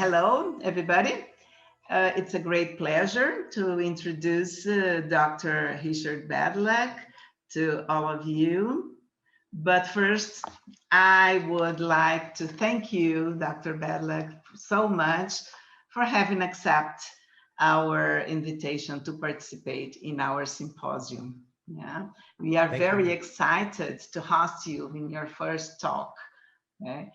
Hello, everybody. It's a great pleasure to introduce Dr. Richard Bedlack to all of you. But first, I would like to thank you, Dr. Bedlack, so much for having accepted our invitation to participate in our symposium. Yeah, we are very excited to host you in your first talk. Okay?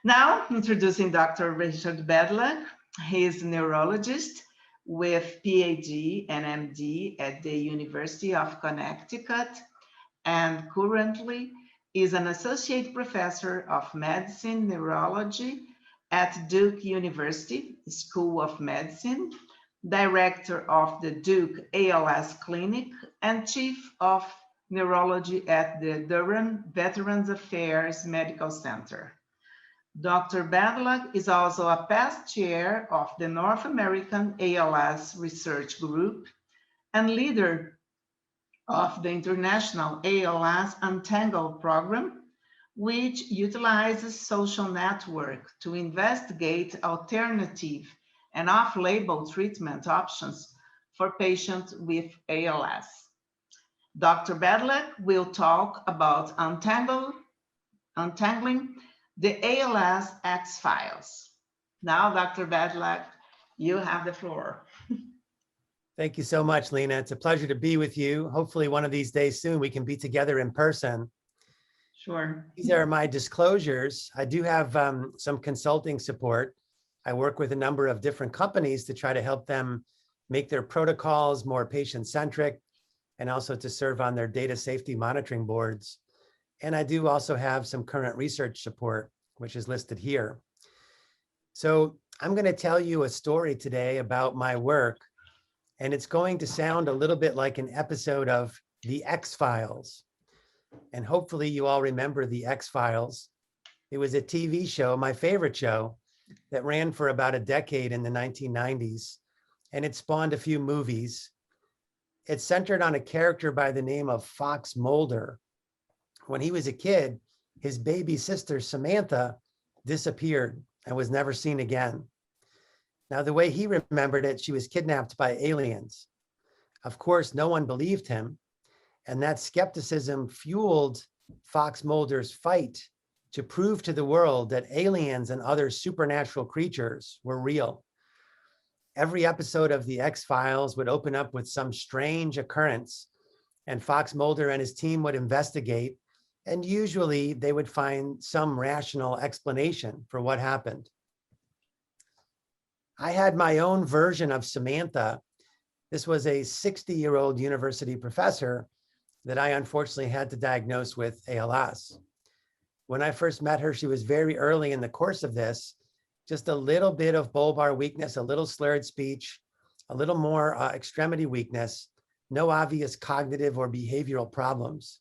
Now, introducing Dr. Richard Bedlack. He is a neurologist with PhD and MD at the University of Connecticut, and currently is an associate professor of medicine neurology at Duke University School of Medicine, director of the Duke ALS Clinic, and chief of neurology at the Durham Veterans Affairs Medical Center. Dr. Bedlack is also a past chair of the North American ALS Research Group and leader of the International ALS Untangled program, which utilizes social network to investigate alternative and off-label treatment options for patients with ALS. Dr. Bedlack will talk about untangling the ALS X-Files. Now, Dr. Bedlack, you have the floor. Thank you so much, Lena. It's a pleasure to be with you. Hopefully one of these days soon we can be together in person. Sure. These are my disclosures. I do have some consulting support. I work with a number of different companies to try to help them make their protocols more patient-centric and also to serve on their data safety monitoring boards. And I do also have some current research support, which is listed here. So I'm going to tell you a story today about my work, and it's going to sound a little bit like an episode of The X-Files. And hopefully you all remember The X-Files. It was a TV show, my favorite show, that ran for about a decade in the 1990s, and it spawned a few movies. It's centered on a character by the name of Fox Mulder. When he was a kid, his baby sister, Samantha, disappeared and was never seen again. Now, the way he remembered it, she was kidnapped by aliens. Of course, no one believed him, and that skepticism fueled Fox Mulder's fight to prove to the world that aliens and other supernatural creatures were real. Every episode of The X-Files would open up with some strange occurrence, and Fox Mulder and his team would investigate, and usually they would find some rational explanation for what happened. I had my own version of Samantha. This was a 60-year-old university professor that I unfortunately had to diagnose with ALS. When I first met her, she was very early in the course of this, just a little bit of bulbar weakness, a little slurred speech, a little more extremity weakness, no obvious cognitive or behavioral problems.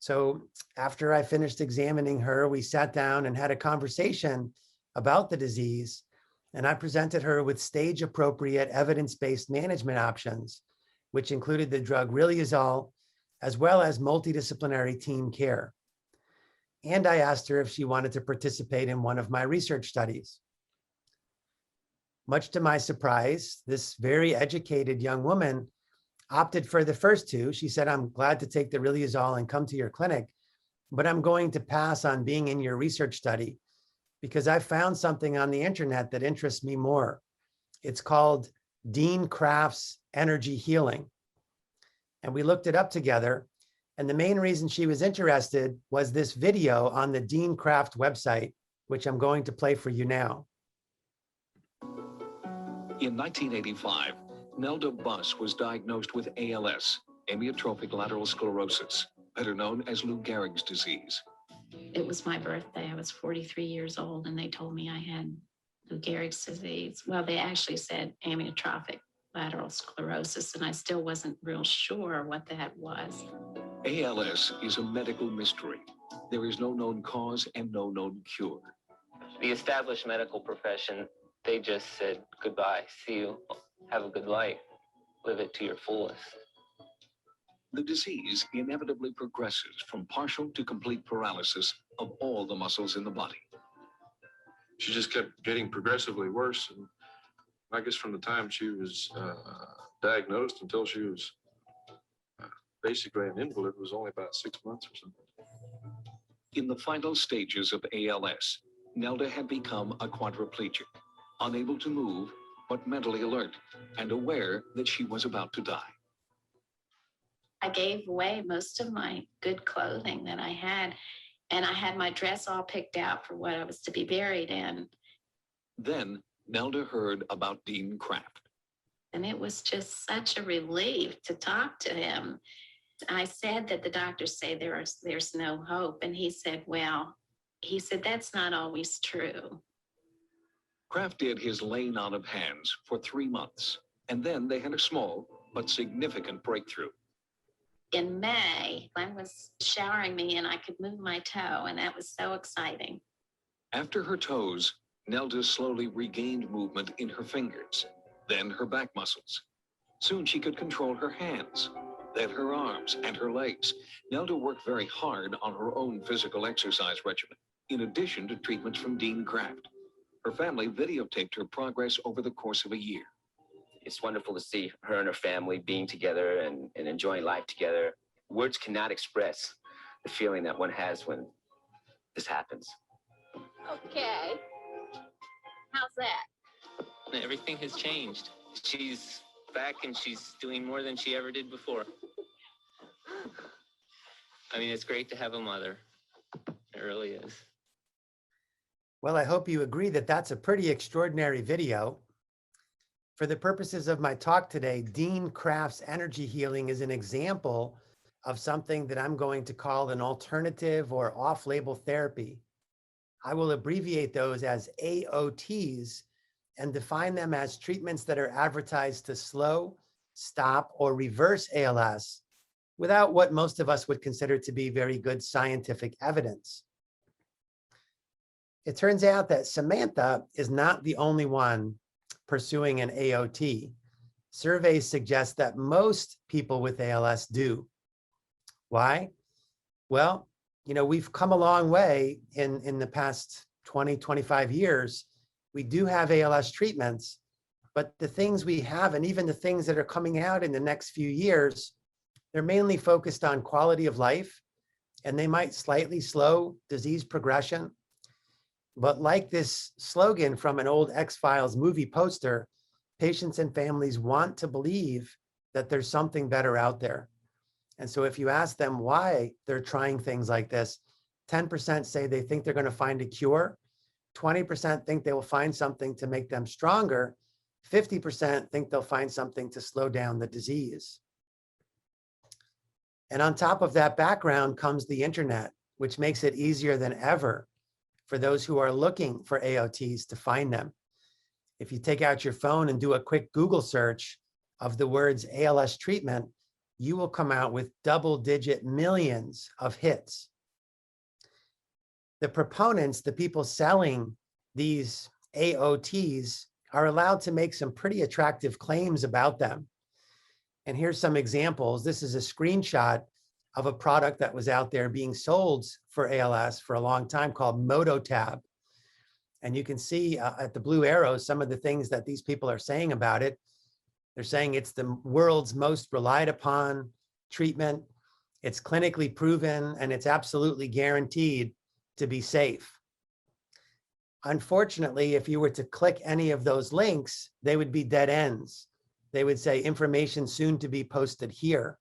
So after I finished examining her, we sat down and had a conversation about the disease, and I presented her with stage-appropriate evidence-based management options, which included the drug riluzole, as well as multidisciplinary team care. And I asked her if she wanted to participate in one of my research studies. Much to my surprise, this very educated young woman opted for the first two. She said, "I'm glad to take the riluzole and come to your clinic, but I'm going to pass on being in your research study because I found something on the internet that interests me more. It's called Dean Kraft's energy healing." And we looked it up together. And the main reason she was interested was this video on the Dean Kraft website, which I'm going to play for you now. In 1985, Nelda Buss was diagnosed with ALS, amyotrophic lateral sclerosis, better known as Lou Gehrig's disease. It was my birthday. I was 43 years old, and they told me I had Lou Gehrig's disease. Well, they actually said amyotrophic lateral sclerosis, and I still wasn't real sure what that was. ALS is a medical mystery. There is no known cause and no known cure. The established medical profession, they just said, goodbye, see you, have a good life, live it to your fullest. The disease inevitably progresses from partial to complete paralysis of all the muscles in the body. she just kept getting progressively worse. And I guess from the time she was diagnosed until she was basically an invalid was only about 6 months or something. In the final stages of ALS, Nelda had become a quadriplegic, unable to move, but mentally alert and aware that she was about to die. I gave away most of my good clothing that I had, and I had my dress all picked out for what I was to be buried in. Then Nelda heard about Dean Kraft. And it was just such a relief to talk to him. I said that the doctors say there's no hope. And he said, well, that's not always true. Kraft did his laying on of hands for 3 months, and then they had a small but significant breakthrough. In May, Glenn was showering me and I could move my toe, and that was so exciting. After her toes, Nelda slowly regained movement in her fingers, then her back muscles. Soon she could control her hands, then her arms and her legs. Nelda worked very hard on her own physical exercise regimen, in addition to treatments from Dean Kraft. Her family videotaped her progress over the course of a year. It's wonderful to see her and her family being together and enjoying life together. Words cannot express the feeling that one has when this happens. Okay. How's that? Everything has changed. She's back and she's doing more than she ever did before. I mean, it's great to have a mother. It really is. Well, I hope you agree that that's a pretty extraordinary video. For the purposes of my talk today, Dean Kraft's energy healing is an example of something that I'm going to call an alternative or off-label therapy. I will abbreviate those as AOTs and define them as treatments that are advertised to slow, stop, or reverse ALS without what most of us would consider to be very good scientific evidence. It turns out that Samantha is not the only one pursuing an AOT. Surveys suggest that most people with ALS do. Why? Well, we've come a long way in the past 20, 25 years. We do have ALS treatments, but the things we have, and even the things that are coming out in the next few years, they're mainly focused on quality of life, and they might slightly slow disease progression. But like this slogan from an old X-Files movie poster, patients and families want to believe that there's something better out there. And so if you ask them why they're trying things like this, 10% say they think they're going to find a cure, 20% think they will find something to make them stronger, 50% think they'll find something to slow down the disease. And on top of that background comes the internet, which makes it easier than ever for those who are looking for AOTs to find them. If you take out your phone and do a quick Google search of the words ALS treatment, you will come out with double-digit millions of hits. The proponents, the people selling these AOTs, are allowed to make some pretty attractive claims about them. And here's some examples. This is a screenshot of a product that was out there being sold for ALS for a long time called MotoTab. And you can see at the blue arrow some of the things that these people are saying about it. They're saying it's the world's most relied upon treatment. It's clinically proven, and it's absolutely guaranteed to be safe. Unfortunately, if you were to click any of those links, they would be dead ends. They would say information soon to be posted here.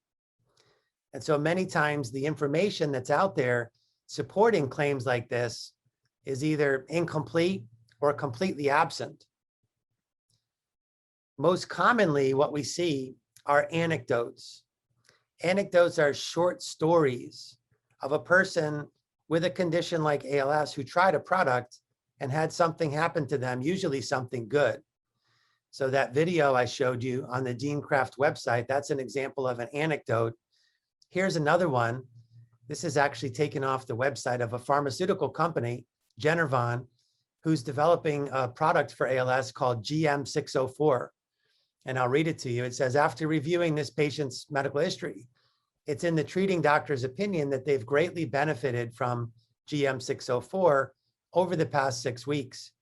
And so many times the information that's out there supporting claims like this is either incomplete or completely absent. Most commonly, what we see are anecdotes. Anecdotes are short stories of a person with a condition like ALS who tried a product and had something happen to them, usually something good. So that video I showed you on the Dean Kraft website, that's an example of an anecdote. Here's another one. This is actually taken off the website of a pharmaceutical company, Genervon, who's developing a product for ALS called GM604. And I'll read it to you. It says, after reviewing this patient's medical history, it's in the treating doctor's opinion that they've greatly benefited from GM604 over the past 6 weeks.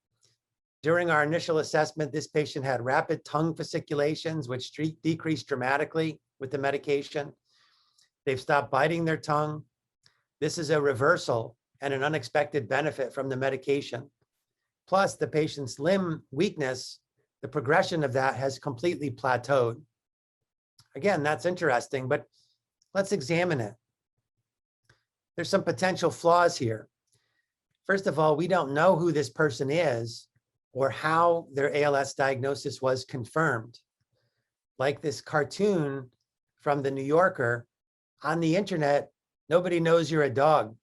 During our initial assessment, this patient had rapid tongue fasciculations, which decreased dramatically with the medication. They've stopped biting their tongue. This is a reversal and an unexpected benefit from the medication. Plus, the patient's limb weakness, the progression of that has completely plateaued. Again, that's interesting, but let's examine it. There's some potential flaws here. First of all, we don't know who this person is or how their ALS diagnosis was confirmed. Like this cartoon from the New Yorker, on the internet, nobody knows you're a dog.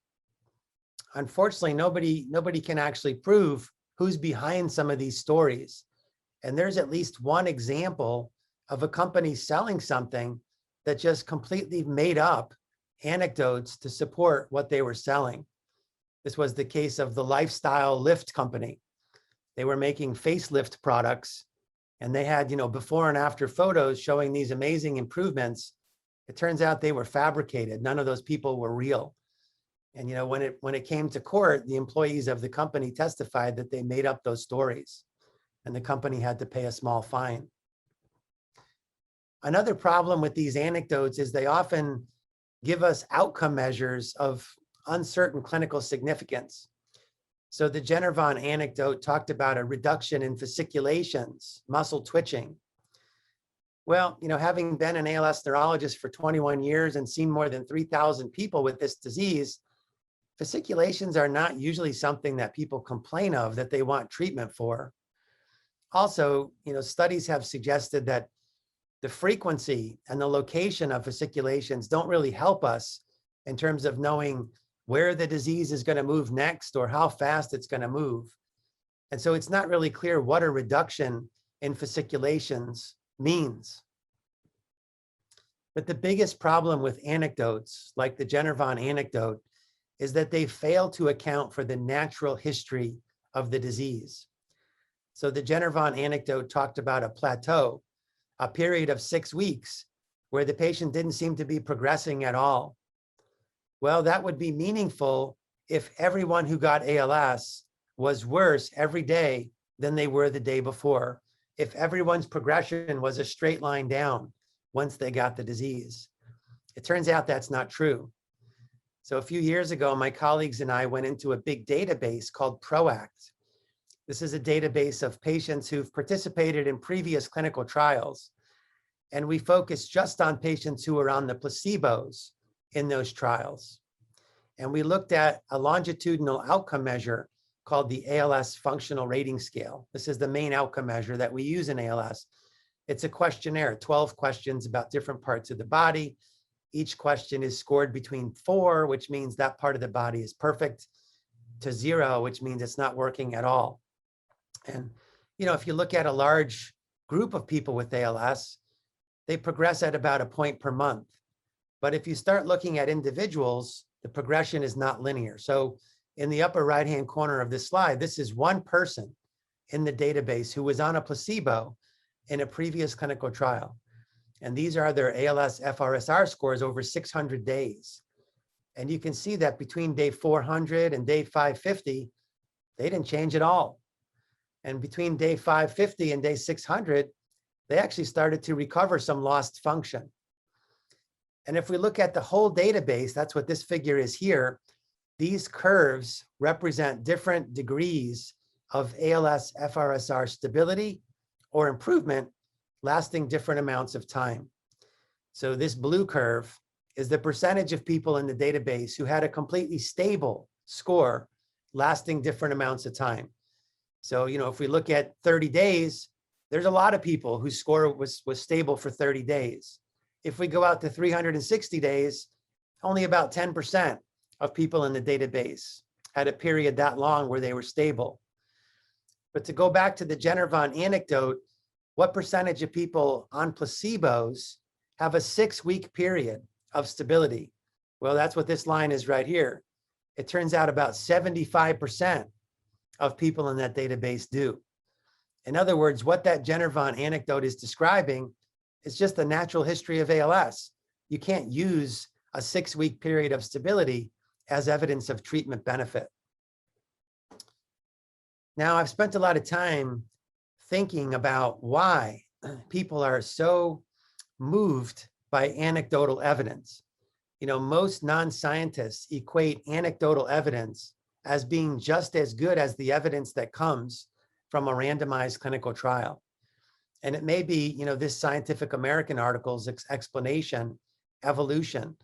Unfortunately, nobody can actually prove who's behind some of these stories. And there's at least one example of a company selling something that just completely made up anecdotes to support what they were selling. This was the case of the Lifestyle Lift Company. They were making facelift products, and they had, before and after photos showing these amazing improvements. It turns out they were fabricated. None of those people were real. And when it came to court, the employees of the company testified that they made up those stories, and the company had to pay a small fine. Another problem with these anecdotes is they often give us outcome measures of uncertain clinical significance. So the Jennervon anecdote talked about a reduction in fasciculations, muscle twitching. Well, having been an ALS neurologist for 21 years and seen more than 3,000 people with this disease, fasciculations are not usually something that people complain of that they want treatment for. Also, studies have suggested that the frequency and the location of fasciculations don't really help us in terms of knowing where the disease is going to move next or how fast it's going to move. And so it's not really clear what a reduction in fasciculations means. But the biggest problem with anecdotes, like the Jennervon anecdote, is that they fail to account for the natural history of the disease. So the Jennervon anecdote talked about a plateau, a period of 6 weeks where the patient didn't seem to be progressing at all. Well, that would be meaningful if everyone who got ALS was worse every day than they were the day before, if everyone's progression was a straight line down once they got the disease. It turns out that's not true. So a few years ago, my colleagues and I went into a big database called PROACT. This is a database of patients who've participated in previous clinical trials. And we focused just on patients who were on the placebos in those trials. And we looked at a longitudinal outcome measure called the ALS Functional Rating Scale. This is the main outcome measure that we use in ALS. It's a questionnaire, 12 questions about different parts of the body. Each question is scored between 4, which means that part of the body is perfect, to 0, which means it's not working at all. And, if you look at a large group of people with ALS, they progress at about a point per month. But if you start looking at individuals, the progression is not linear. So in the upper right-hand corner of this slide, this is one person in the database who was on a placebo in a previous clinical trial. And these are their ALS FRSR scores over 600 days. And you can see that between day 400 and day 550, they didn't change at all. And between day 550 and day 600, they actually started to recover some lost function. And if we look at the whole database, that's what this figure is here. These curves represent different degrees of ALS FRSR stability or improvement lasting different amounts of time. So this blue curve is the percentage of people in the database who had a completely stable score lasting different amounts of time. So, if we look at 30 days, there's a lot of people whose score was stable for 30 days. If we go out to 360 days, only about 10% of people in the database had a period that long where they were stable. But to go back to the Jennervon anecdote, what percentage of people on placebos have a 6-week period of stability? Well, that's what this line is right here. It turns out about 75% of people in that database do. In other words, what that Jennervon anecdote is describing is just the natural history of ALS. You can't use a 6-week period of stability as evidence of treatment benefit. Now, I've spent a lot of time thinking about why people are so moved by anecdotal evidence. You know, most non-scientists equate anecdotal evidence as being just as good as the evidence that comes from a randomized clinical trial. And it may be, you know, this Scientific American article's explanation, evolution.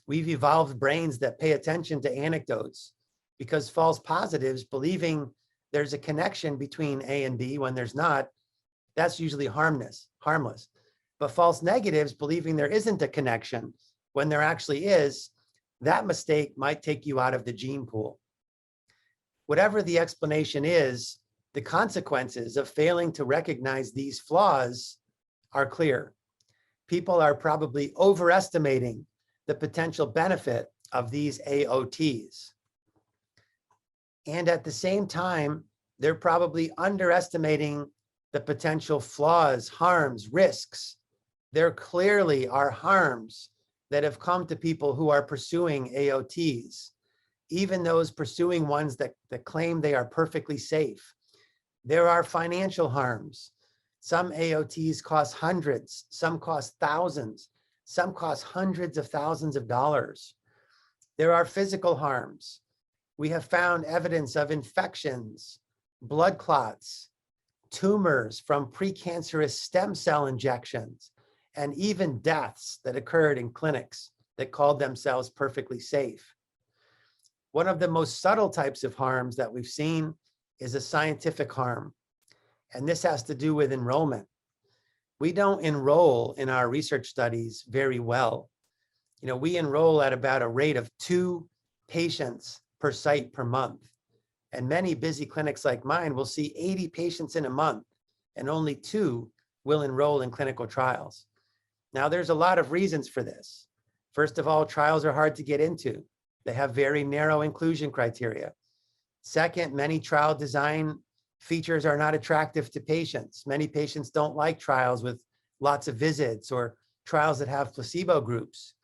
We've evolved brains that pay attention to anecdotes because false positives, believing there's a connection between A and B when there's not, that's usually harmless. But false negatives, believing there isn't a connection when there actually is, that mistake might take you out of the gene pool. Whatever the explanation is, the consequences of failing to recognize these flaws are clear. People are probably overestimating the potential benefit of these AOTs. And at the same time, they're probably underestimating the potential flaws, harms, risks. There clearly are harms that have come to people who are pursuing AOTs, even those pursuing ones that claim they are perfectly safe. There are financial harms. Some AOTs cost hundreds, some cost thousands, some cost hundreds of thousands of dollars. There are physical harms. We have found evidence of infections, blood clots, tumors from precancerous stem cell injections, and even deaths that occurred in clinics that called themselves perfectly safe. One of the most subtle types of harms that we've seen is a scientific harm, and this has to do with enrollment. We don't enroll in our research studies very well. You know, we enroll at about a rate of 2 patients per site per month. And many busy clinics like mine will see 80 patients in a month, and only 2 will enroll in clinical trials. Now, there's a lot of reasons for this. First of all, trials are hard to get into. They have very narrow inclusion criteria. Second, many trial design features are not attractive to patients. Many patients don't like trials with lots of visits or trials that have placebo groups.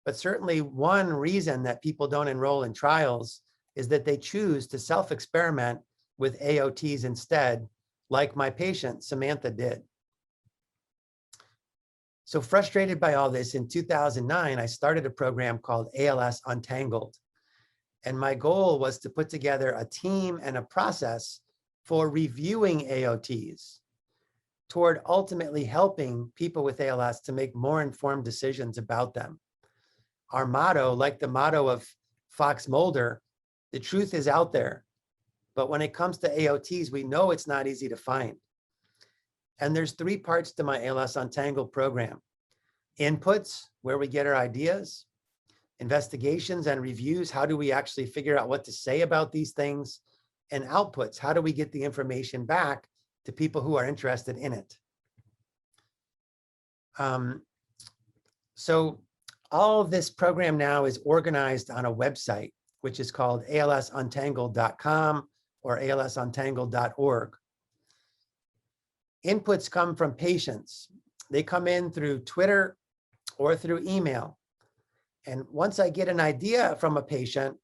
But certainly one reason that people don't enroll in trials is that they choose to self-experiment with AOTs instead, like my patient, Samantha, did. So frustrated by all this, in 2009, I started a program called ALS Untangled. And my goal was to put together a team and a process for reviewing AOTs toward ultimately helping people with ALS to make more informed decisions about them. Our motto, like the motto of Fox Mulder, the truth is out there. But when it comes to AOTs, we know it's not easy to find. And there's 3 parts to my ALS Untangled program. Inputs, where we get our ideas. Investigations and reviews, how do we actually figure out what to say about these things? And outputs, how do we get the information back to people who are interested in it? So all of this program now is organized on a website, which is called alsuntangled.com or alsuntangled.org. Inputs come from patients. They come in through Twitter or through email. And once I get an idea from a patient,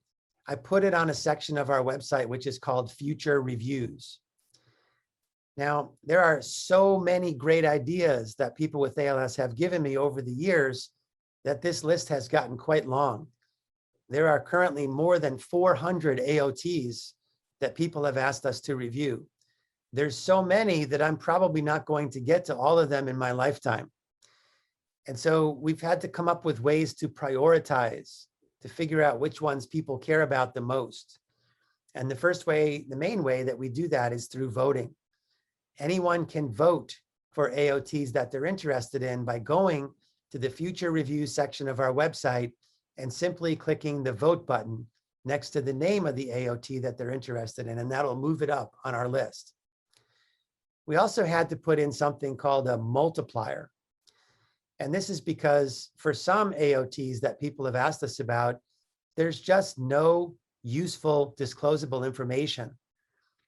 I put it on a section of our website, which is called Future Reviews. Now, there are so many great ideas that people with ALS have given me over the years that this list has gotten quite long. There are currently more than 400 AOTs that people have asked us to review. There's so many that I'm probably not going to get to all of them in my lifetime. And so we've had to come up with ways to prioritize, to figure out which ones people care about the most. And the first way, the main way that we do that is through voting. Anyone can vote for AOTs that they're interested in by going to the Future Review section of our website and simply clicking the vote button next to the name of the AOT that they're interested in, and that'll move it up on our list. We also had to put in something called a multiplier. And this is because for some AOTs that people have asked us about, there's just no useful disclosable information.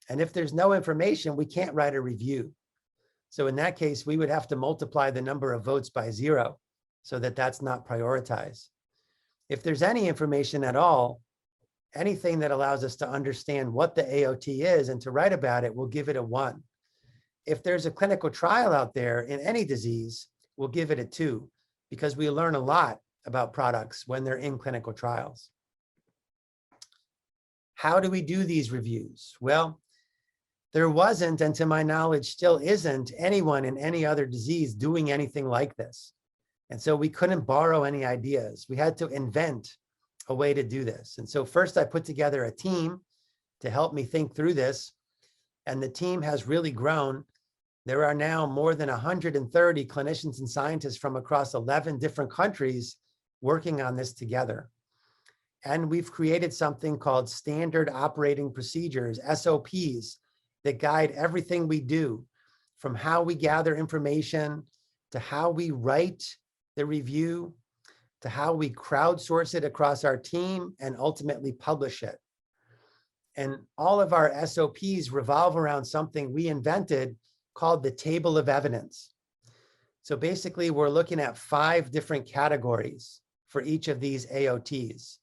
And if there's no information, we can't write a review. So in that case, we would have to multiply the number of votes by 0 so that that's not prioritized. If there's any information at all, Anything that allows us to understand what the AOT is and to write about it, we'll give it a 1. If there's a clinical trial out there in any disease, we'll give it a 2, because we learn a lot about products when they're in clinical trials. How do we do these reviews? Well, there wasn't, and to my knowledge still isn't, anyone in any other disease doing anything like this. And so we couldn't borrow any ideas. We had to invent a way to do this. And so first I put together a team to help me think through this. And the team has really grown. There are now more than 130 clinicians and scientists from across 11 different countries working on this together. And we've created something called standard operating procedures, SOPs, that guide everything we do, from how we gather information to how we write the review, to how we crowdsource it across our team and ultimately publish it. And all of our SOPs revolve around something we invented called the table of evidence. So basically, we're looking at 5 different categories for each of these AOTs.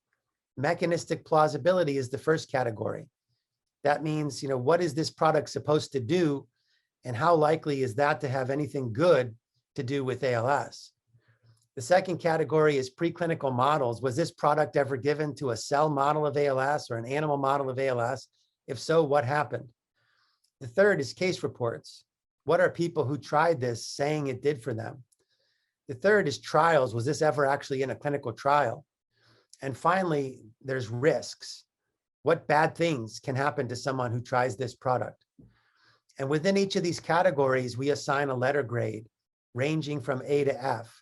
Mechanistic plausibility is the first category. That means, what is this product supposed to do, and how likely is that to have anything good to do with ALS? The second category is preclinical models. Was this product ever given to a cell model of ALS or an animal model of ALS? If so, what happened? The third is case reports. What are people who tried this saying it did for them? The third is trials. Was this ever actually in a clinical trial? And finally, there's risks. What bad things can happen to someone who tries this product? And within each of these categories, we assign a letter grade ranging from A to F.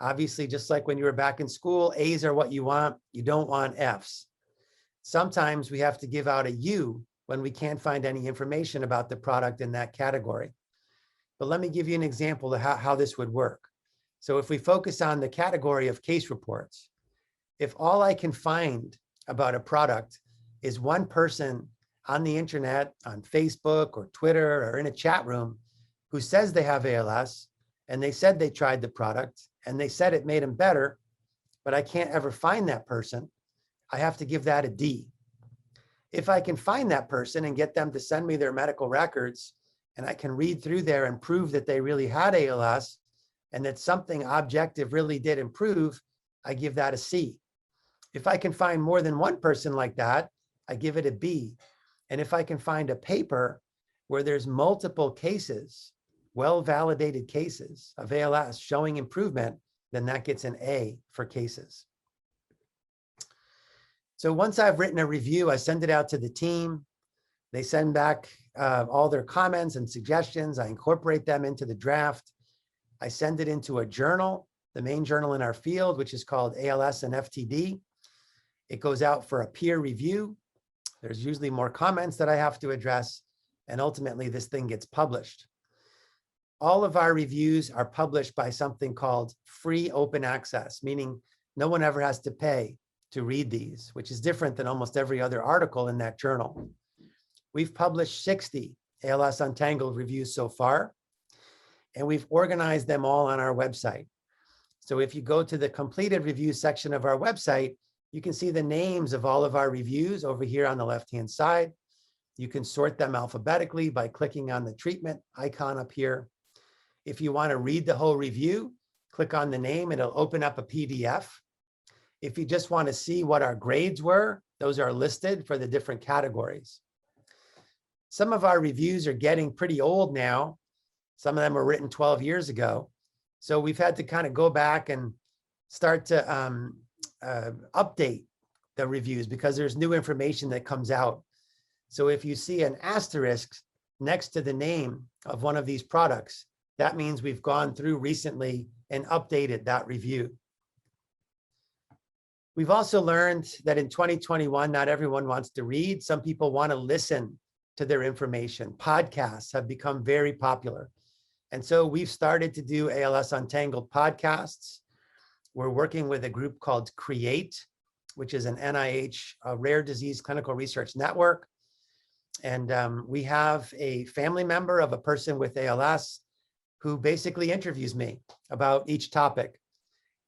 Obviously, just like when you were back in school, A's are what you want. You don't want F's. Sometimes we have to give out a U when we can't find any information about the product in that category. But let me give you an example of how this would work. So if we focus on the category of case reports, if all I can find about a product is one person on the internet, on Facebook or Twitter or in a chat room who says they have ALS, and they said they tried the product and they said it made them better, but I can't ever find that person, I have to give that a D. If I can find that person and get them to send me their medical records, and I can read through there and prove that they really had ALS and that something objective really did improve, I give that a C. If I can find more than one person like that, I give it a B. And if I can find a paper where there's multiple cases, well-validated cases of ALS showing improvement, then that gets an A for cases. So once I've written a review, I send it out to the team. They send back all their comments and suggestions. I incorporate them into the draft. I send it into a journal, the main journal in our field, which is called ALS and FTD. It goes out for a peer review. There's usually more comments that I have to address, and ultimately this thing gets published. All of our reviews are published by something called free open access, meaning no one ever has to pay to read these, which is different than almost every other article in that journal. We've published 60 ALS Untangled reviews so far, and we've organized them all on our website. So if you go to the completed review section of our website, you can see the names of all of our reviews over here on the left-hand side. You can sort them alphabetically by clicking on the treatment icon up here. If you want to read the whole review, click on the name, it'll open up a PDF. If you just want to see what our grades were, those are listed for the different categories. Some of our reviews are getting pretty old now. Some of them were written 12 years ago. So we've had to kind of go back and start to update the reviews because there's new information that comes out. So if you see an asterisk next to the name of one of these products, that means we've gone through recently and updated that review. We've also learned that in 2021, not everyone wants to read. Some people want to listen to their information. Podcasts have become very popular. And so we've started to do ALS Untangled podcasts. We're working with a group called CREATE, which is an NIH rare disease clinical research network. And we have a family member of a person with ALS who basically interviews me about each topic.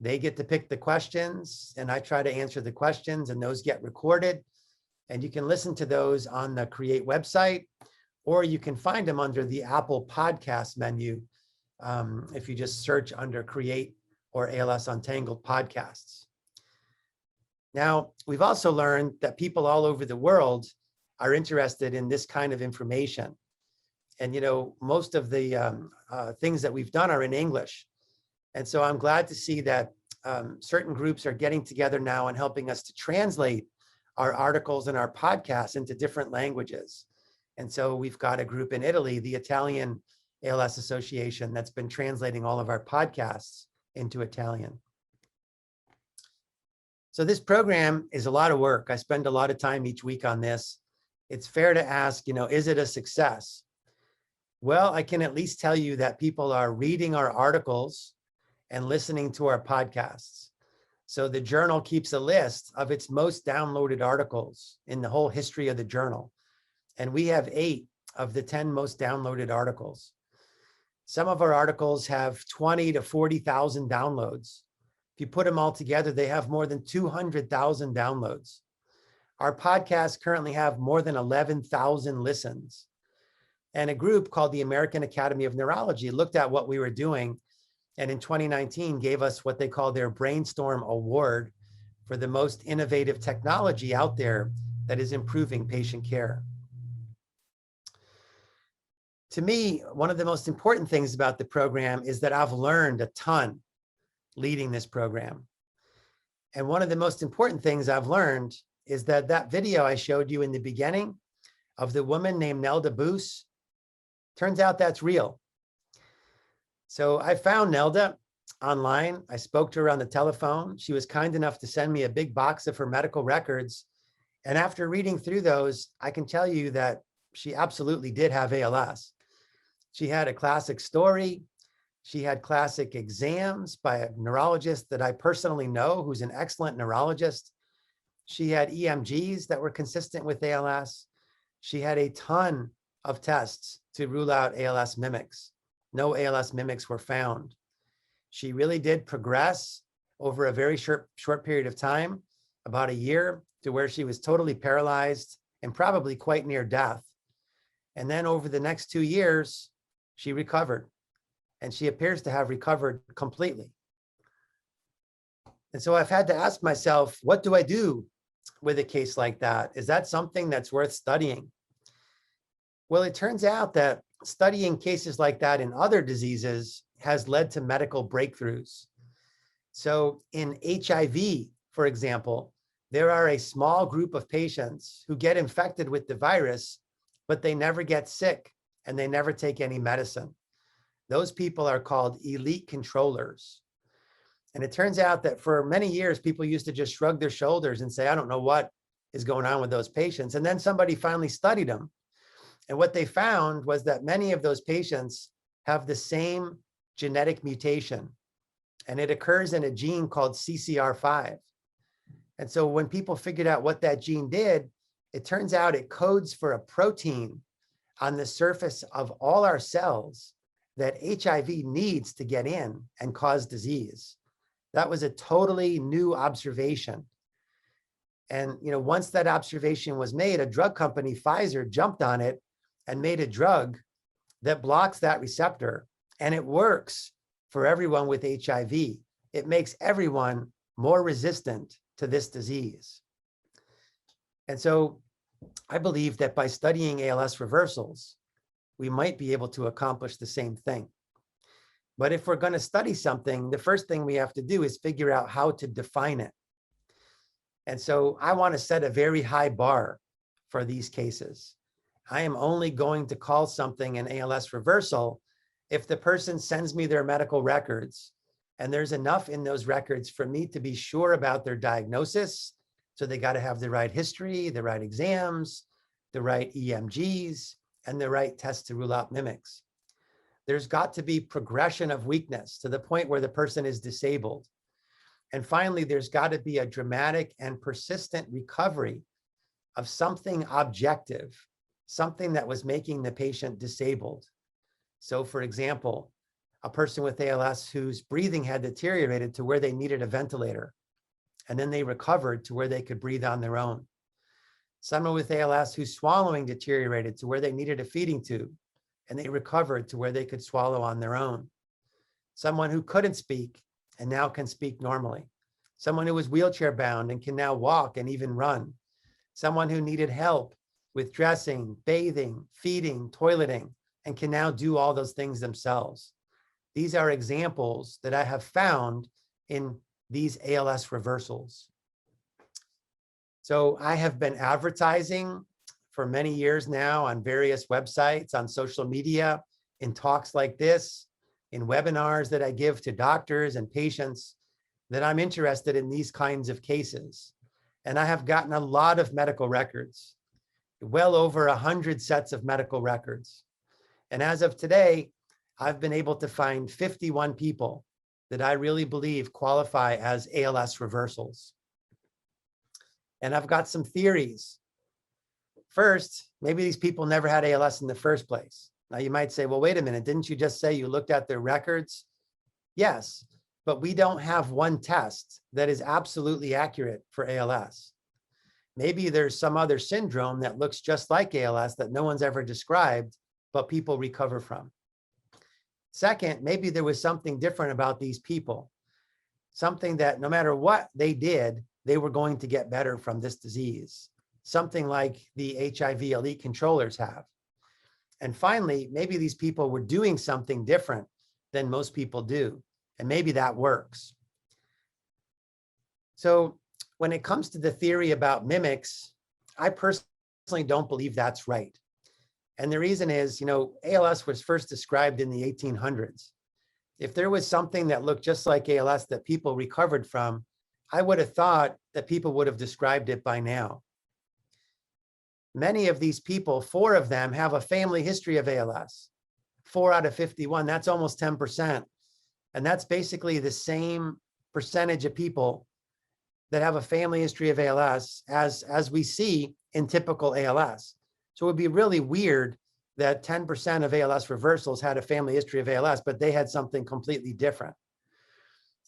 They get to pick the questions, and I try to answer the questions, and those get recorded. And you can listen to those on the Create website, or you can find them under the Apple Podcast menu if you just search under Create or ALS Untangled podcasts. Now, we've also learned that people all over the world are interested in this kind of information. And, most of the things that we've done are in English. And so I'm glad to see that certain groups are getting together now and helping us to translate our articles and our podcasts into different languages. And so we've got a group in Italy, the Italian ALS Association, that's been translating all of our podcasts into Italian. So this program is a lot of work. I spend a lot of time each week on this. It's fair to ask, is it a success? Well, I can at least tell you that people are reading our articles and listening to our podcasts. So the journal keeps a list of its most downloaded articles in the whole history of the journal. And we have 8 of the 10 most downloaded articles. Some of our articles have 20 to 40,000 downloads. If you put them all together, they have more than 200,000 downloads. Our podcasts currently have more than 11,000 listens. And a group called the American Academy of Neurology looked at what we were doing, and in 2019 gave us what they call their Brainstorm Award for the most innovative technology out there that is improving patient care. To me, one of the most important things about the program is that I've learned a ton leading this program. And one of the most important things I've learned is that that video I showed you in the beginning of the woman named Nelda Boos, turns out that's real. So I found Nelda online. I spoke to her on the telephone. She was kind enough to send me a big box of her medical records. And after reading through those, I can tell you that she absolutely did have ALS. She had a classic story. She had classic exams by a neurologist that I personally know, who's an excellent neurologist. She had EMGs that were consistent with ALS. She had a ton of tests to rule out ALS mimics. No ALS mimics were found. She really did progress over a very short period of time, about a year, to where she was totally paralyzed and probably quite near death. And then over the next 2 years, she recovered, and she appears to have recovered completely. And so I've had to ask myself, what do I do with a case like that? Is that something that's worth studying? Well, it turns out that studying cases like that in other diseases has led to medical breakthroughs. So in HIV, for example, there are a small group of patients who get infected with the virus, but they never get sick and they never take any medicine. Those people are called elite controllers. And it turns out that for many years, people used to just shrug their shoulders and say, I don't know what is going on with those patients. And then somebody finally studied them. And what they found was that many of those patients have the same genetic mutation, and it occurs in a gene called CCR5. And so when people figured out what that gene did, it turns out it codes for a protein on the surface of all our cells that HIV needs to get in and cause disease. That was a totally new observation. And once that observation was made, a drug company, Pfizer, jumped on it and made a drug that blocks that receptor, and it works for everyone with HIV. It makes everyone more resistant to this disease. And so I believe that by studying ALS reversals, we might be able to accomplish the same thing. But if we're going to study something, the first thing we have to do is figure out how to define it. And so I want to set a very high bar for these cases. I am only going to call something an ALS reversal if the person sends me their medical records and there's enough in those records for me to be sure about their diagnosis. So they got to have the right history, the right exams, the right EMGs, and the right tests to rule out mimics. There's got to be progression of weakness to the point where the person is disabled. And finally, there's got to be a dramatic and persistent recovery of something objective, something that was making the patient disabled. So for example, a person with ALS whose breathing had deteriorated to where they needed a ventilator, and then they recovered to where they could breathe on their own. Someone with ALS whose swallowing deteriorated to where they needed a feeding tube, and they recovered to where they could swallow on their own. Someone who couldn't speak and now can speak normally. Someone who was wheelchair bound and can now walk and even run. Someone who needed help with dressing, bathing, feeding, toileting, and can now do all those things themselves. These are examples that I have found in these ALS reversals. So I have been advertising for many years now on various websites, on social media, in talks like this, in webinars that I give to doctors and patients, that I'm interested in these kinds of cases. And I have gotten a lot of medical records, well over 100 sets of medical records. And as of today, I've been able to find 51 people that I really believe qualify as ALS reversals. And I've got some theories. First, maybe these people never had ALS in the first place. Now you might say, well, wait a minute, didn't you just say you looked at their records? Yes, but we don't have one test that is absolutely accurate for ALS. Maybe there's some other syndrome that looks just like ALS that no one's ever described, but people recover from. Second, maybe there was something different about these people, something that no matter what they did, they were going to get better from this disease, something like the HIV elite controllers have. And finally, maybe these people were doing something different than most people do, and maybe that works. So when it comes to the theory about mimics, I personally don't believe that's right. And the reason is, ALS was first described in the 1800s. If there was something that looked just like ALS that people recovered from, I would have thought that people would have described it by now. Many of these people, 4 of them, have a family history of ALS. 4 out of 51, that's almost 10%. And that's basically the same percentage of people that have a family history of ALS as we see in typical ALS. So it would be really weird that 10% of ALS reversals had a family history of ALS, but they had something completely different.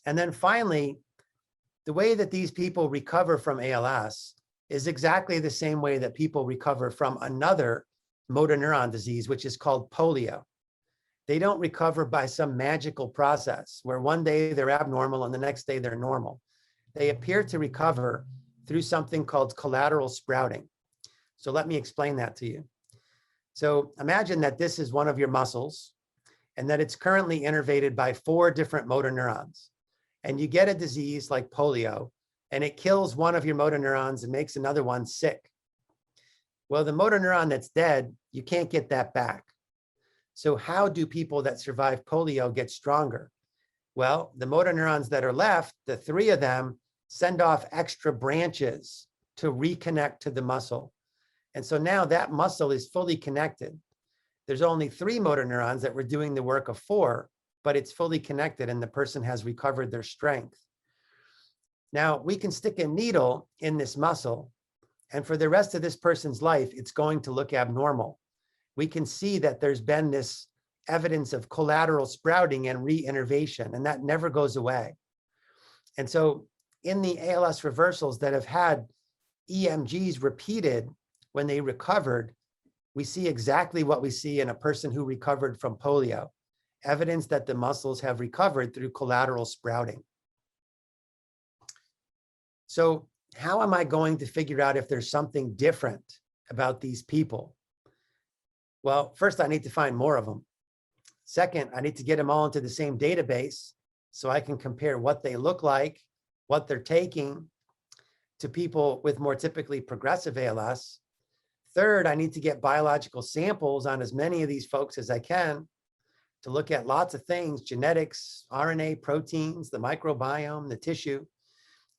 And then finally, the way that these people recover from ALS is exactly the same way that people recover from another motor neuron disease, which is called polio. They don't recover by some magical process where one day they're abnormal and the next day they're normal. They appear to recover through something called collateral sprouting. So let me explain that to you. So imagine that this is one of your muscles and that it's currently innervated by 4 different motor neurons. And you get a disease like polio and it kills one of your motor neurons and makes another one sick. Well, the motor neuron that's dead, you can't get that back. So how do people that survive polio get stronger? Well, the motor neurons that are left, the 3 of them, send off extra branches to reconnect to the muscle. And so now that muscle is fully connected. There's only 3 motor neurons that were doing the work of 4, but it's fully connected and the person has recovered their strength. Now we can stick a needle in this muscle and for the rest of this person's life, it's going to look abnormal. We can see that there's been this evidence of collateral sprouting and reinnervation, and that never goes away. And so in the ALS reversals that have had EMGs repeated when they recovered, we see exactly what we see in a person who recovered from polio, evidence that the muscles have recovered through collateral sprouting. So how am I going to figure out if there's something different about these people? Well, first I need to find more of them. Second, I need to get them all into the same database so I can compare what they look like, what they're taking to people with more typically progressive ALS. Third, I need to get biological samples on as many of these folks as I can to look at lots of things, genetics, RNA, proteins, the microbiome, the tissue.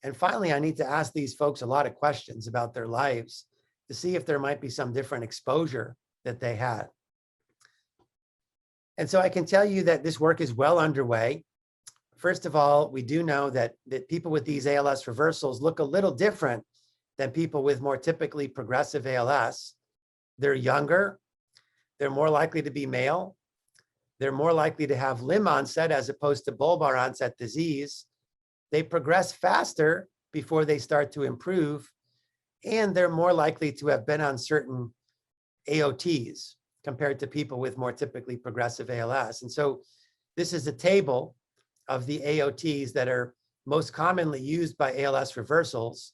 And finally, I need to ask these folks a lot of questions about their lives to see if there might be some different exposure that they had. And so I can tell you that this work is well underway. First of all, we do know that people with these ALS reversals look a little different than people with more typically progressive ALS. They're younger, they're more likely to be male, They're more likely to have limb onset as opposed to bulbar onset disease. They progress faster before they start to improve, and they're more likely to have been on certain AOTs compared to people with more typically progressive ALS. And so this is a table of the AOTs that are most commonly used by ALS reversals.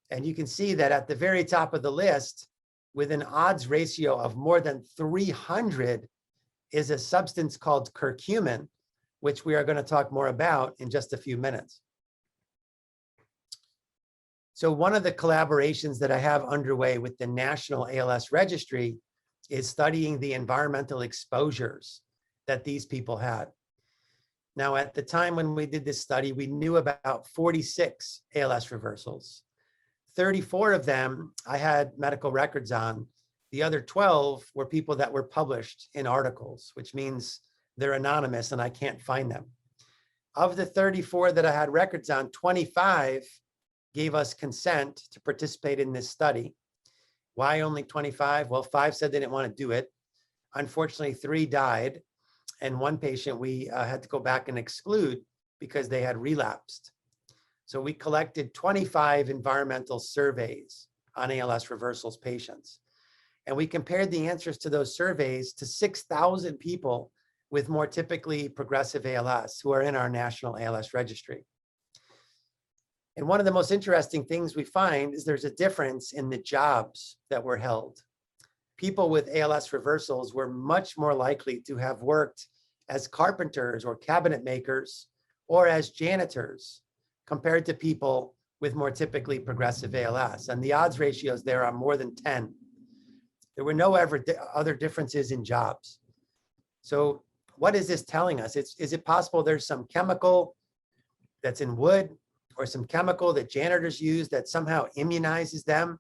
And you can see that at the very top of the list, with an odds ratio of more than 300, is a substance called curcumin, which we are going to talk more about in just a few minutes. So one of the collaborations that I have underway with the National ALS Registry is studying the environmental exposures that these people had. Now, at the time when we did this study, we knew about 46 ALS reversals. 34 of them I had medical records on. The other 12 were people that were published in articles, which means they're anonymous and I can't find them. Of the 34 that I had records on, 25 gave us consent to participate in this study. Why only 25? Well, 5 said they didn't want to do it. Unfortunately, 3 died. And 1 patient we had to go back and exclude because they had relapsed. So we collected 25 environmental surveys on ALS reversals patients. And we compared the answers to those surveys to 6,000 people with more typically progressive ALS who are in our National ALS Registry. And one of the most interesting things we find is there's a difference in the jobs that were held. People with ALS reversals were much more likely to have worked as carpenters or cabinet makers or as janitors compared to people with more typically progressive ALS. And the odds ratios there are more than 10. There were no other differences in jobs. So what is this telling us? Is it possible there's some chemical that's in wood or some chemical that janitors use that somehow immunizes them,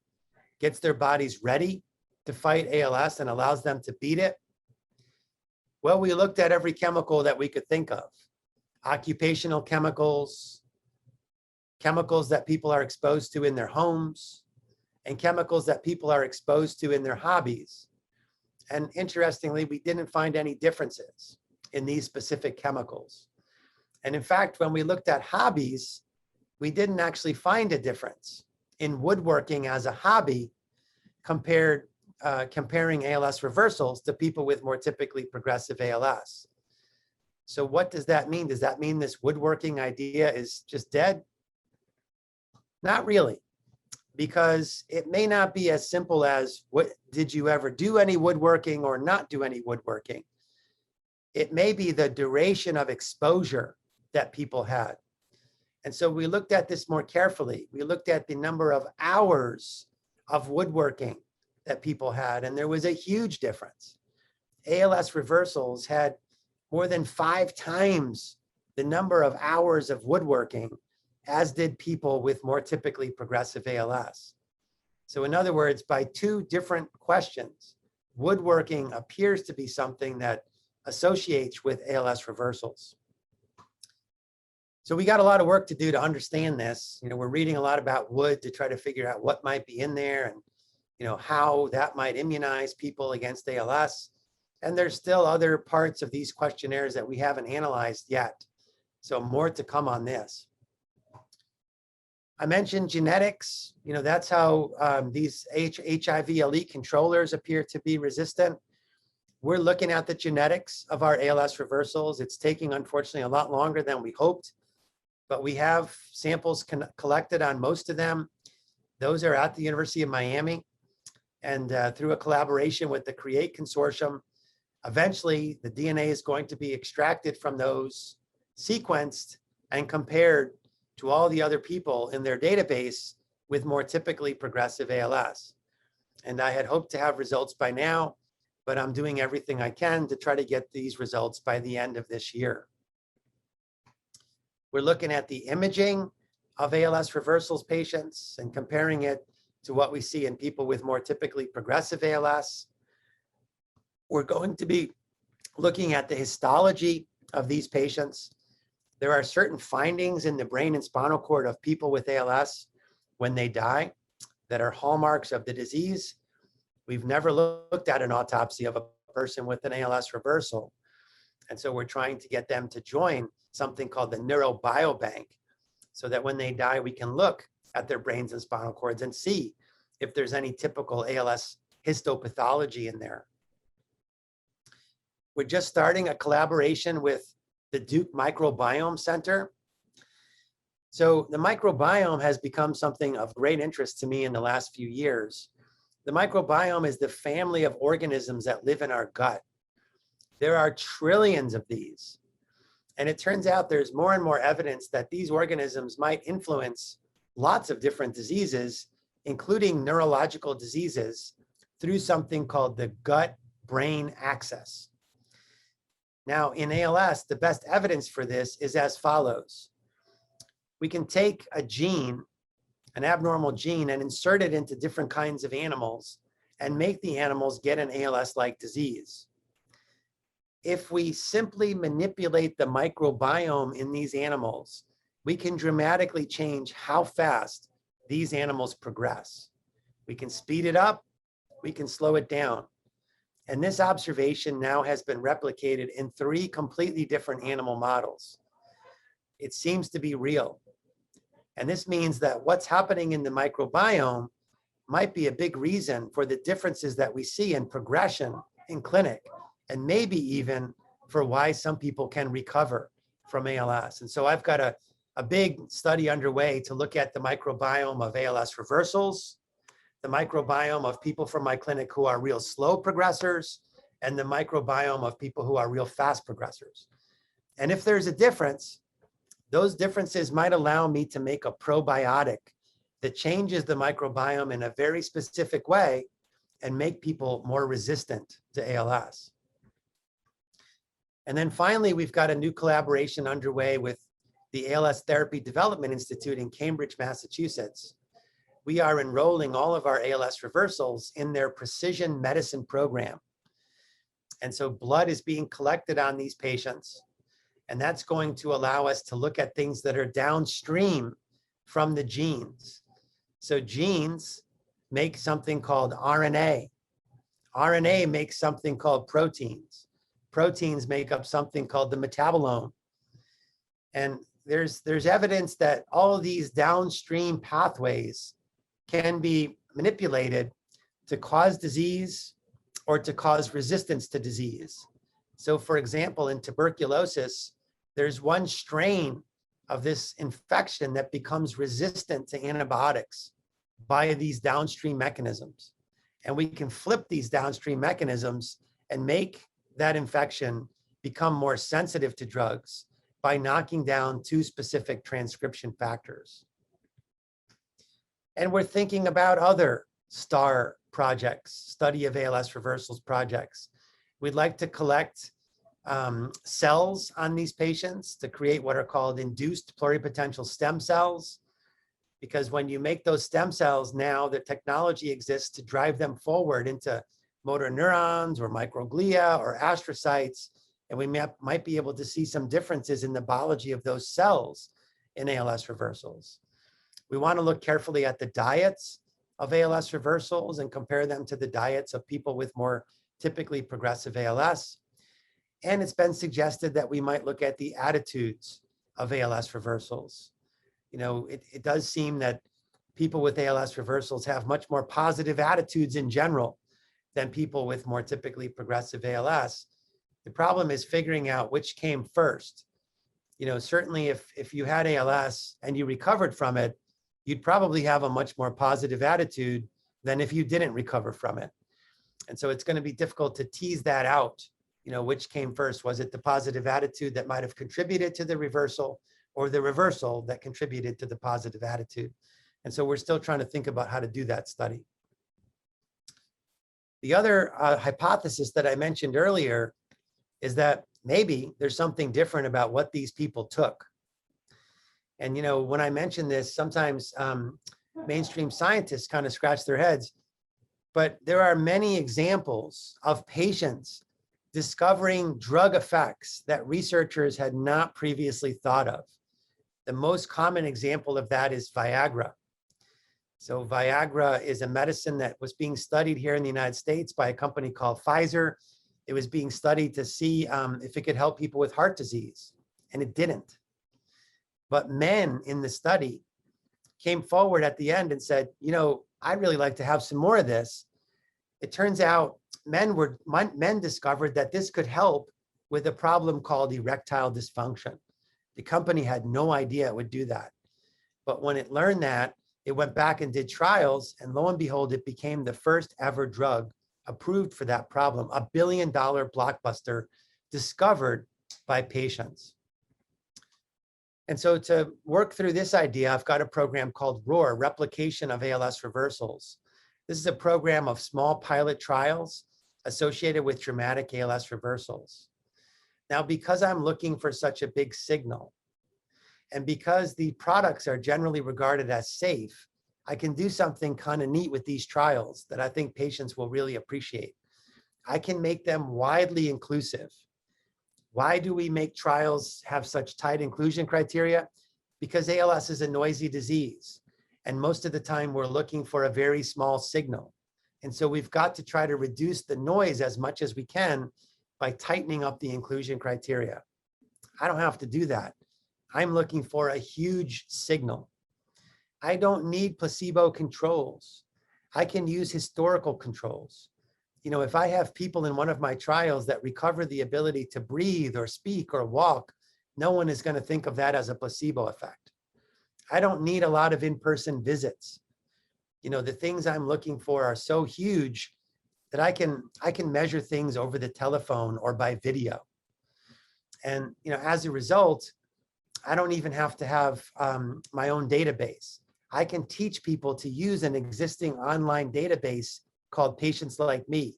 gets their bodies ready to fight ALS and allows them to beat it? Well, we looked at every chemical that we could think of. Occupational chemicals, chemicals that people are exposed to in their homes, and chemicals that people are exposed to in their hobbies. And interestingly, we didn't find any differences in these specific chemicals. And in fact, when we looked at hobbies, we didn't actually find a difference in woodworking as a hobby comparing ALS reversals to people with more typically progressive ALS. So what does that mean? Does that mean this woodworking idea is just dead? Not really, because it may not be as simple as, what did you ever do any woodworking or not do any woodworking? It may be the duration of exposure that people had. And so we looked at this more carefully. We looked at the number of hours of woodworking that people had, and there was a huge difference. ALS reversals had more than 5 times the number of hours of woodworking as did people with more typically progressive ALS. So in other words, by 2 different questions, woodworking appears to be something that associates with ALS reversals. So we got a lot of work to do to understand this. We're reading a lot about wood to try to figure out what might be in there and how that might immunize people against ALS. And there's still other parts of these questionnaires that we haven't analyzed yet. So more to come on this. I mentioned genetics. That's how these HIV elite controllers appear to be resistant. We're looking at the genetics of our ALS reversals. It's taking, unfortunately, a lot longer than we hoped, but we have samples collected on most of them. Those are at the University of Miami. And through a collaboration with the CREATE Consortium, eventually the DNA is going to be extracted from those, sequenced, and compared to all the other people in their database with more typically progressive ALS. And I had hoped to have results by now, but I'm doing everything I can to try to get these results by the end of this year. We're looking at the imaging of ALS reversals patients and comparing it to what we see in people with more typically progressive ALS. We're going to be looking at the histology of these patients. There are certain findings in the brain and spinal cord of people with ALS when they die that are hallmarks of the disease. We've never looked at an autopsy of a person with an ALS reversal. And so we're trying to get them to join something called the Neurobiobank, so that when they die, we can look at their brains and spinal cords and see if there's any typical ALS histopathology in there. We're just starting a collaboration with the Duke Microbiome Center. So the microbiome has become something of great interest to me in the last few years. The microbiome is the family of organisms that live in our gut. There are trillions of these. And it turns out there's more and more evidence that these organisms might influence lots of different diseases, including neurological diseases, through something called the gut-brain axis. Now, in ALS, the best evidence for this is as follows. We can take a gene, an abnormal gene, and insert it into different kinds of animals and make the animals get an ALS-like disease. If we simply manipulate the microbiome in these animals, we can dramatically change how fast these animals progress. We can speed it up, we can slow it down. And this observation now has been replicated in 3 completely different animal models. It seems to be real. And this means that what's happening in the microbiome might be a big reason for the differences that we see in progression in clinic, and maybe even for why some people can recover from ALS. And so I've got a big study underway to look at the microbiome of ALS reversals, the microbiome of people from my clinic who are real slow progressors, and the microbiome of people who are real fast progressors. And if there's a difference, those differences might allow me to make a probiotic that changes the microbiome in a very specific way and make people more resistant to ALS. And then finally, we've got a new collaboration underway with the ALS Therapy Development Institute in Cambridge, Massachusetts. We are enrolling all of our ALS reversals in their precision medicine program. And so blood is being collected on these patients, and that's going to allow us to look at things that are downstream from the genes. So genes make something called RNA. RNA makes something called proteins. Proteins make up something called the metabolome. And there's evidence that all of these downstream pathways can be manipulated to cause disease or to cause resistance to disease. So for example, in tuberculosis, there's one strain of this infection that becomes resistant to antibiotics by these downstream mechanisms. And we can flip these downstream mechanisms and make that infection become more sensitive to drugs by knocking down 2 specific transcription factors. And we're thinking about other STAR projects, study of ALS reversals projects. We'd like to collect cells on these patients to create what are called induced pluripotential stem cells. Because when you make those stem cells now, the technology exists to drive them forward into motor neurons or microglia or astrocytes. And we might be able to see some differences in the biology of those cells in ALS reversals. We want to look carefully at the diets of ALS reversals and compare them to the diets of people with more typically progressive ALS. And it's been suggested that we might look at the attitudes of ALS reversals. You know, it does seem that people with ALS reversals have much more positive attitudes in general than people with more typically progressive ALS. The problem is figuring out which came first. You know, certainly if you had ALS and you recovered from it, you'd probably have a much more positive attitude than if you didn't recover from it. And so it's going to be difficult to tease that out. You know, which came first? Was it the positive attitude that might have contributed to the reversal, or the reversal that contributed to the positive attitude? And so we're still trying to think about how to do that study. The other hypothesis that I mentioned earlier is that maybe there's something different about what these people took. And, you know, when I mention this, sometimes mainstream scientists kind of scratch their heads, but there are many examples of patients discovering drug effects that researchers had not previously thought of. The most common example of that is Viagra. So Viagra is a medicine that was being studied here in the United States by a company called Pfizer. It was being studied to see if it could help people with heart disease, and it didn't. But men in the study came forward at the end and said, you know, I'd really like to have some more of this. It turns out men discovered that this could help with a problem called erectile dysfunction. The company had no idea it would do that. But when it learned that, it went back and did trials, and lo and behold, it became the first ever drug approved for that problem, $1 billion blockbuster discovered by patients. And so to work through this idea, I've got a program called ROAR, Replication of ALS Reversals. This is a program of small pilot trials associated with dramatic ALS reversals. Now, because I'm looking for such a big signal, and because the products are generally regarded as safe, I can do something kind of neat with these trials that I think patients will really appreciate. I can make them widely inclusive. Why do we make trials have such tight inclusion criteria? Because ALS is a noisy disease, and most of the time we're looking for a very small signal. And so we've got to try to reduce the noise as much as we can by tightening up the inclusion criteria. I don't have to do that. I'm looking for a huge signal. I don't need placebo controls. I can use historical controls. You know, if I have people in one of my trials that recover the ability to breathe or speak or walk, no one is going to think of that as a placebo effect. I don't need a lot of in-person visits. You know, the things I'm looking for are so huge that I can measure things over the telephone or by video. And, you know, as a result, I don't even have to have my own database. I can teach people to use an existing online database called Patients Like Me.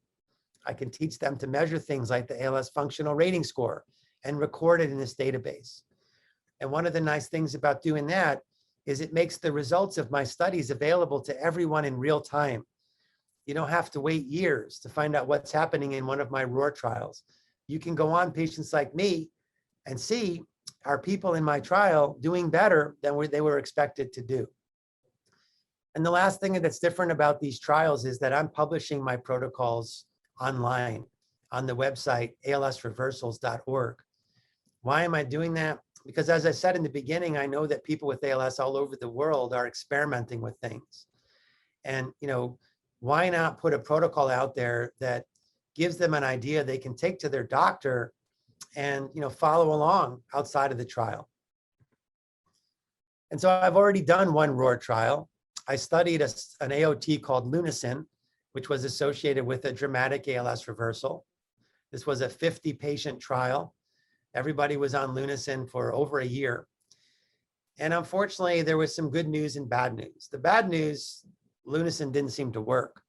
I can teach them to measure things like the ALS functional rating score and record it in this database. And one of the nice things about doing that is it makes the results of my studies available to everyone in real time. You don't have to wait years to find out what's happening in one of my ROAR trials. You can go on Patients Like Me and see, are people in my trial doing better than what they were expected to do? And the last thing that's different about these trials is that I'm publishing my protocols online on the website alsreversals.org. Why am I doing that? Because as I said in the beginning, I know that people with ALS all over the world are experimenting with things. And, you know, why not put a protocol out there that gives them an idea they can take to their doctor and, you know, follow along outside of the trial. And so I've already done one ROAR trial. I studied an AOT called Lunacin, which was associated with a dramatic ALS reversal. This was a 50-patient trial. Everybody was on Lunacin for over a year. And unfortunately, there was some good news and bad news. The bad news, Lunacin didn't seem to work.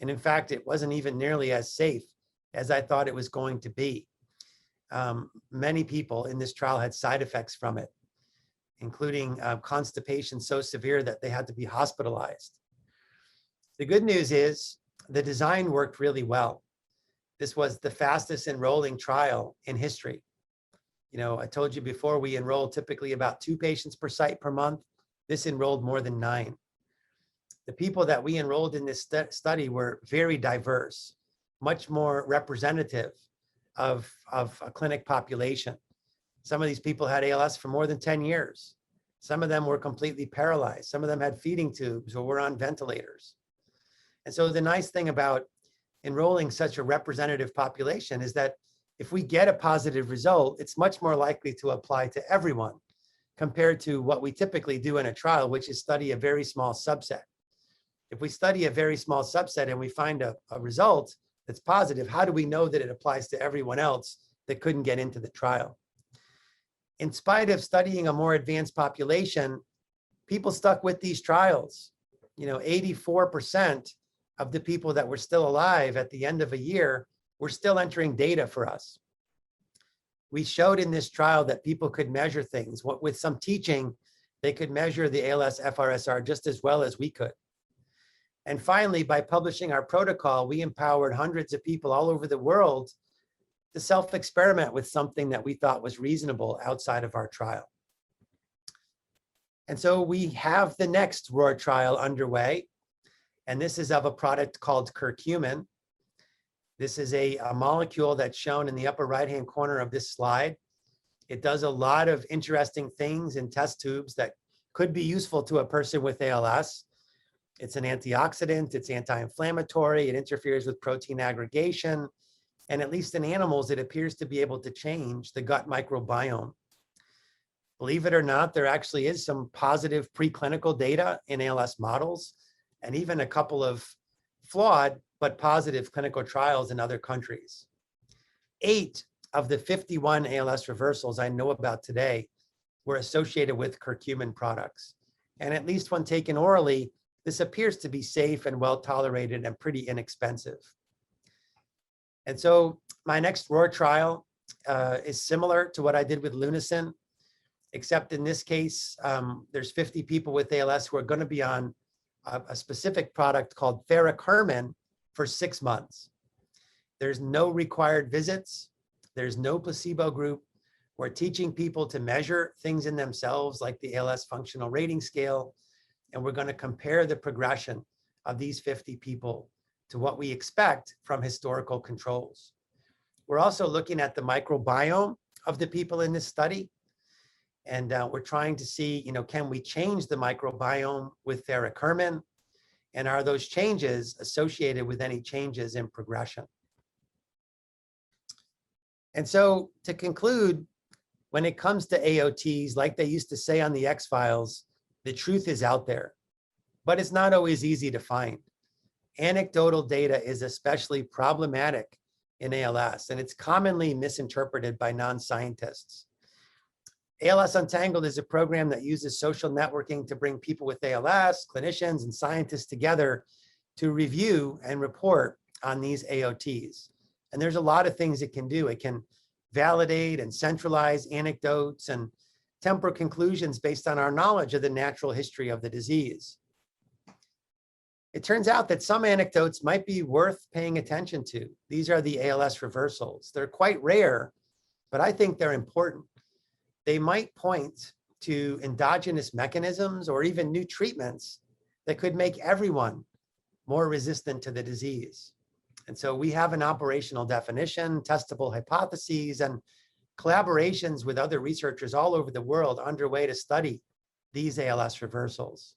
And in fact, it wasn't even nearly as safe as I thought it was going to be. Many people in this trial had side effects from it, including constipation so severe that they had to be hospitalized. The good news is the design worked really well. This was the fastest enrolling trial in history. You know, I told you before, we enroll typically about 2 patients per site per month. This enrolled more than 9. The people that we enrolled in this study were very diverse, much more representative of a clinic population. Some of these people had ALS for more than 10 years. Some of them were completely paralyzed. Some of them had feeding tubes or were on ventilators. And so the nice thing about enrolling such a representative population is that if we get a positive result, it's much more likely to apply to everyone compared to what we typically do in a trial, which is study a very small subset. If we study a very small subset and we find a result that's positive, how do we know that it applies to everyone else that couldn't get into the trial? In spite of studying a more advanced population, people stuck with these trials. You know, 84% of the people that were still alive at the end of a year were still entering data for us. We showed in this trial that people could measure things. With some teaching, they could measure the ALS FRSR just as well as we could. And finally, by publishing our protocol, we empowered hundreds of people all over the world to self-experiment with something that we thought was reasonable outside of our trial. And so we have the next ROAR trial underway, and this is of a product called curcumin. This is a molecule that's shown in the upper right-hand corner of this slide. It does a lot of interesting things in test tubes that could be useful to a person with ALS. It's an antioxidant, it's anti-inflammatory, it interferes with protein aggregation, and at least in animals, it appears to be able to change the gut microbiome. Believe it or not, there actually is some positive preclinical data in ALS models, and even a couple of flawed but positive clinical trials in other countries. 8 of the 51 ALS reversals I know about today were associated with curcumin products. And at least when taken orally, this appears to be safe and well tolerated and pretty inexpensive. And so my next ROAR trial is similar to what I did with Lunasin, except in this case, there's 50 people with ALS who are going to be on a specific product called ferrocurmin for 6 months. There's no required visits. There's no placebo group. We're teaching people to measure things in themselves like the ALS functional rating scale. And we're going to compare the progression of these 50 people to what we expect from historical controls. We're also looking at the microbiome of the people in this study. And we're trying to see, can we change the microbiome with ferrocurmin? And are those changes associated with any changes in progression? And so to conclude, when it comes to AOTs, like they used to say on the X-Files, the truth is out there, but it's not always easy to find. Anecdotal data is especially problematic in ALS, and it's commonly misinterpreted by non-scientists. ALS Untangled is a program that uses social networking to bring people with ALS, clinicians, and scientists together to review and report on these AOTs. And there's a lot of things it can do. It can validate and centralize anecdotes and temper conclusions based on our knowledge of the natural history of the disease. It turns out that some anecdotes might be worth paying attention to. These are the ALS reversals. They're quite rare, but I think they're important. They might point to endogenous mechanisms or even new treatments that could make everyone more resistant to the disease. And so we have an operational definition, testable hypotheses, and collaborations with other researchers all over the world underway to study these ALS reversals.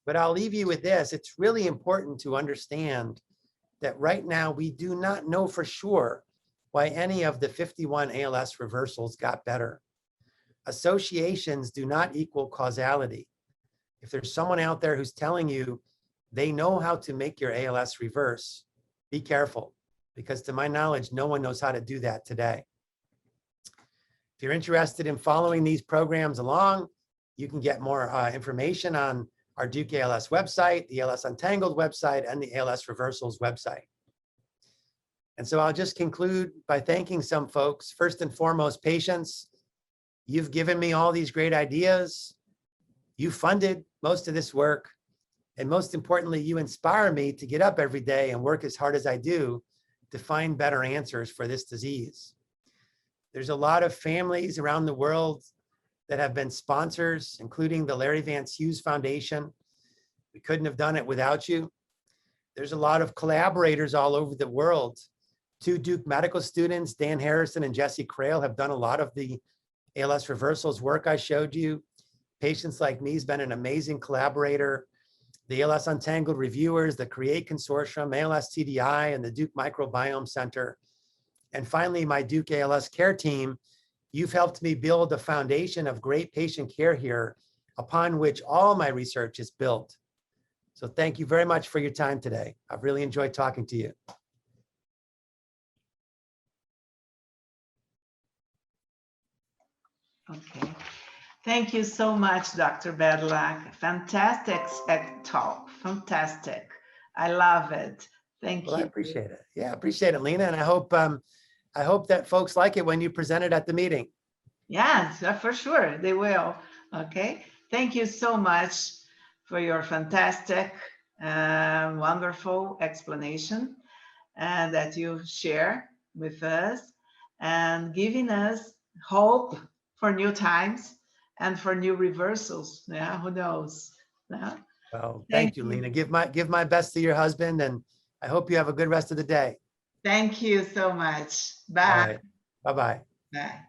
But I'll leave you with this. It's really important to understand that right now we do not know for sure why any of the 51 ALS reversals got better. Associations do not equal causality. If there's someone out there who's telling you they know how to make your ALS reverse, be careful, because to my knowledge, no one knows how to do that today. If you're interested in following these programs along, you can get more information on our Duke ALS website, the ALS Untangled website, and the ALS Reversals website. And so I'll just conclude by thanking some folks. First and foremost, patients. You've given me all these great ideas. You funded most of this work. And most importantly, you inspire me to get up every day and work as hard as I do to find better answers for this disease. There's a lot of families around the world that have been sponsors, including the Larry Vance Hughes Foundation. We couldn't have done it without you. There's a lot of collaborators all over the world. 2 Duke medical students, Dan Harrison and Jesse Crail, have done a lot of the ALS reversals work I showed you. Patients Like Me has been an amazing collaborator. The ALS Untangled reviewers, the CREATE Consortium, ALS TDI, and the Duke Microbiome Center. And finally, my Duke ALS care team. You've helped me build a foundation of great patient care here upon which all my research is built. So thank you very much for your time today. I've really enjoyed talking to you. Okay. Thank you so much, Dr. Bedlack. Fantastic talk. Fantastic. I love it. Thank you. Well, I appreciate it. Yeah, I appreciate it, Lena. And I hope that folks like it when you present it at the meeting. Yes, for sure. They will. Okay. Thank you so much for your fantastic, wonderful explanation that you share with us and giving us hope for new times and for new reversals. Yeah, who knows? Yeah. Well, thank you, Lena. Give my best to your husband, and I hope you have a good rest of the day. Thank you so much. All Bye. right. Bye-bye. Bye.